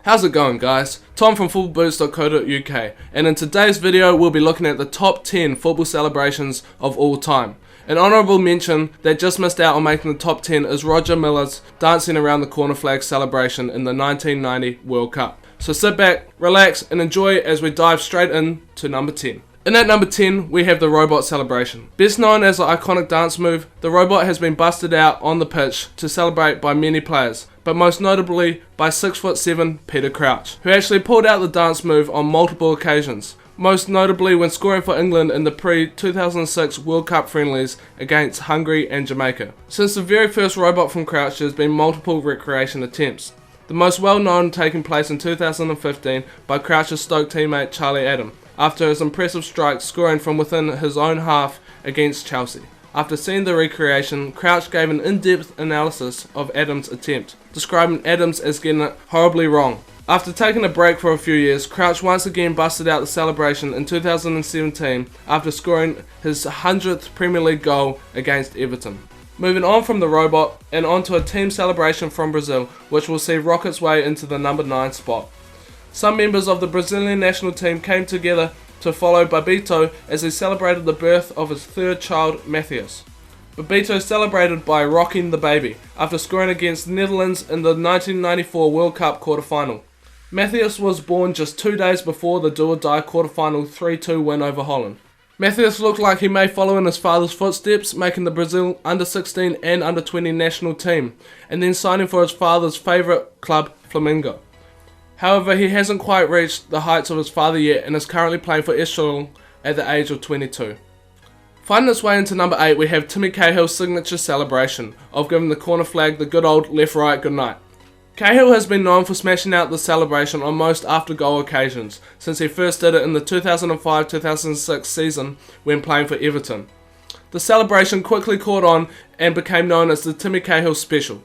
How's it going, guys? Tom from footballboots.co.uk, and in today's video we'll be looking at the top 10 football celebrations of all time. An honourable mention that just missed out on making the top 10 is Roger Miller's dancing around the corner flag celebration in the 1990 World Cup. So sit back, relax and enjoy as we dive straight in to number 10. In at number 10, we have the robot celebration. Best known as the iconic dance move, the robot has been busted out on the pitch to celebrate by many players, but most notably by 6'7" Peter Crouch, who actually pulled out the dance move on multiple occasions, most notably when scoring for England in the pre-2006 World Cup friendlies against Hungary and Jamaica. Since the very first robot from Crouch, there has been multiple recreation attempts, the most well known taking place in 2015 by Crouch's Stoke teammate Charlie Adam, after his impressive strike scoring from within his own half against Chelsea. After seeing the recreation, Crouch gave an in-depth analysis of Adams' attempt, describing Adams as getting it horribly wrong. After taking a break for a few years, Crouch once again busted out the celebration in 2017 after scoring his 100th Premier League goal against Everton. Moving on from the robot and onto a team celebration from Brazil, which will see rock its way into the number 9 spot. Some members of the Brazilian national team came together to follow Babito as he celebrated the birth of his third child, Matheus. Babito celebrated by rocking the baby after scoring against the Netherlands in the 1994 World Cup quarter-final. Matheus was born just 2 days before the do-or-die quarter-final 3-2 win over Holland. Matheus looked like he may follow in his father's footsteps, making the Brazil under-16 and under-20 national team, and then signing for his father's favourite club, Flamengo. However, he hasn't quite reached the heights of his father yet and is currently playing for Estoril at the age of 22. Finding its way into number 8, we have Timmy Cahill's signature celebration of giving the corner flag the good old left-right goodnight. Cahill has been known for smashing out the celebration on most after-goal occasions since he first did it in the 2005-2006 season when playing for Everton. The celebration quickly caught on and became known as the Timmy Cahill Special.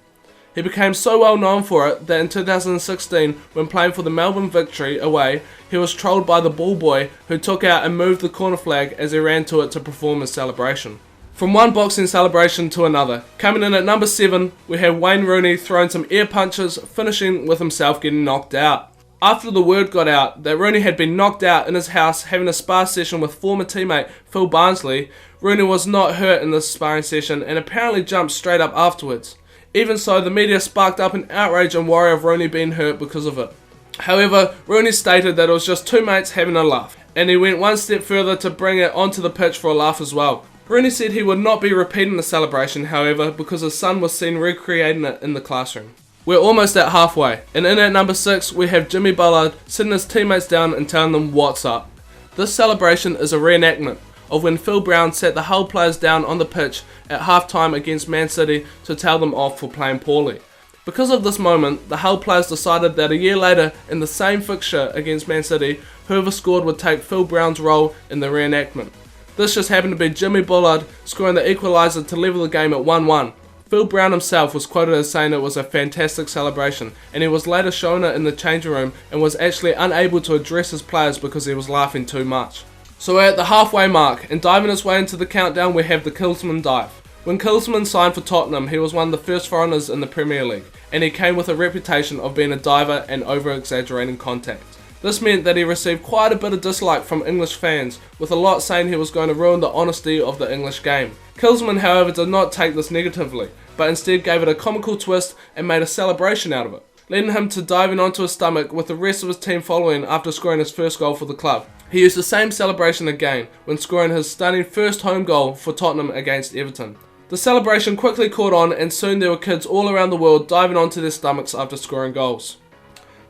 He became so well known for it that in 2016, when playing for the Melbourne Victory away, he was trolled by the ball boy who took out and moved the corner flag as he ran to it to perform his celebration. From one boxing celebration to another, coming in at number 7, we have Wayne Rooney throwing some air punches, finishing with himself getting knocked out. After the word got out that Rooney had been knocked out in his house having a spar session with former teammate Phil Barnsley, Rooney was not hurt in this sparring session and apparently jumped straight up afterwards. Even so, the media sparked up an outrage and worry of Rooney being hurt because of it. However, Rooney stated that it was just two mates having a laugh, and he went one step further to bring it onto the pitch for a laugh as well. Rooney said he would not be repeating the celebration, however, because his son was seen recreating it in the classroom. We're almost at halfway, and in at number 6 we have Jimmy Bullard sitting his teammates down and telling them what's up. This celebration is a reenactment of when Phil Brown sat the Hull players down on the pitch at half-time against Man City to tell them off for playing poorly. Because of this moment, the Hull players decided that a year later, in the same fixture against Man City, whoever scored would take Phil Brown's role in the reenactment. This just happened to be Jimmy Bullard scoring the equaliser to level the game at 1-1. Phil Brown himself was quoted as saying it was a fantastic celebration, and he was later shown it in the changing room and was actually unable to address his players because he was laughing too much. So we're at the halfway mark, and diving his way into the countdown we have the Councilman dive. When Councilman signed for Tottenham, he was one of the first foreigners in the Premier League, and he came with a reputation of being a diver and over-exaggerating contact. This meant that he received quite a bit of dislike from English fans, with a lot saying he was going to ruin the honesty of the English game. Councilman, however, did not take this negatively, but instead gave it a comical twist and made a celebration out of it, leading him to diving onto his stomach with the rest of his team following after scoring his first goal for the club. He used the same celebration again when scoring his stunning first home goal for Tottenham against Everton. The celebration quickly caught on and soon there were kids all around the world diving onto their stomachs after scoring goals.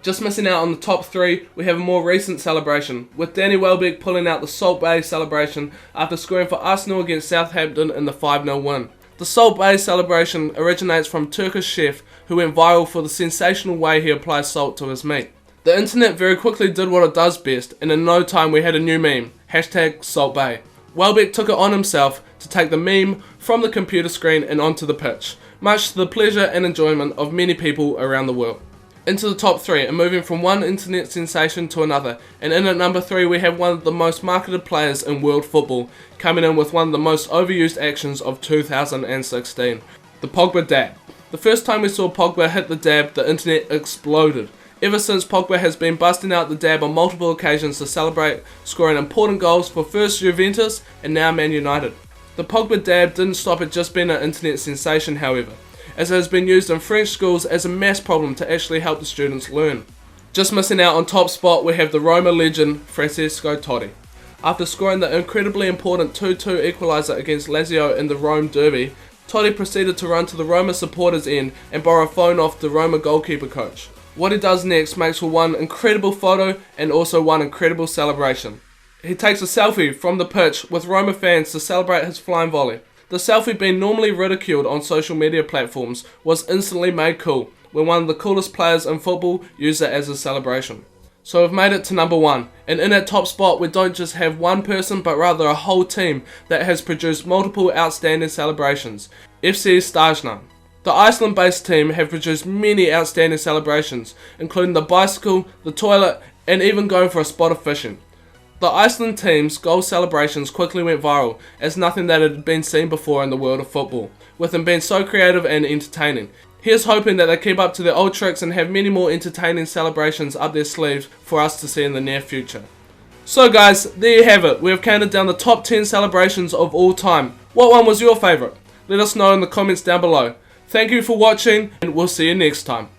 Just missing out on the top 3, we have a more recent celebration, with Danny Welbeck pulling out the Salt Bay celebration after scoring for Arsenal against Southampton in the 5-0 win. The Salt Bay celebration originates from a Turkish chef who went viral for the sensational way he applies salt to his meat. The internet very quickly did what it does best, and in no time we had a new meme, #SaltBay. Welbeck took it on himself to take the meme from the computer screen and onto the pitch, much to the pleasure and enjoyment of many people around the world. Into the top 3, and moving from one internet sensation to another, and in at number 3 we have one of the most marketed players in world football, coming in with one of the most overused actions of 2016, the Pogba dab. The first time we saw Pogba hit the dab, the internet exploded. Ever since, Pogba has been busting out the dab on multiple occasions to celebrate, scoring important goals for first Juventus and now Man United. The Pogba dab didn't stop at just being an internet sensation, however, as it has been used in French schools as a maths problem to actually help the students learn. Just missing out on top spot, we have the Roma legend Francesco Totti. After scoring the incredibly important 2-2 equaliser against Lazio in the Rome derby, Totti proceeded to run to the Roma supporters' end and borrow a phone off the Roma goalkeeper coach. What he does next makes for one incredible photo and also one incredible celebration. He takes a selfie from the pitch with Roma fans to celebrate his flying volley. The selfie, being normally ridiculed on social media platforms, was instantly made cool when one of the coolest players in football used it as a celebration. So we've made it to number 1, and in that top spot we don't just have one person but rather a whole team that has produced multiple outstanding celebrations. FC Stajna. The Iceland-based team have produced many outstanding celebrations, including the bicycle, the toilet, and even going for a spot of fishing. The Iceland team's goal celebrations quickly went viral as nothing that had been seen before in the world of football, with them being so creative and entertaining. Here's hoping that they keep up to their old tricks and have many more entertaining celebrations up their sleeves for us to see in the near future. So guys, there you have it. We have counted down the top 10 celebrations of all time. What one was your favourite? Let us know in the comments down below. Thank you for watching, and we'll see you next time.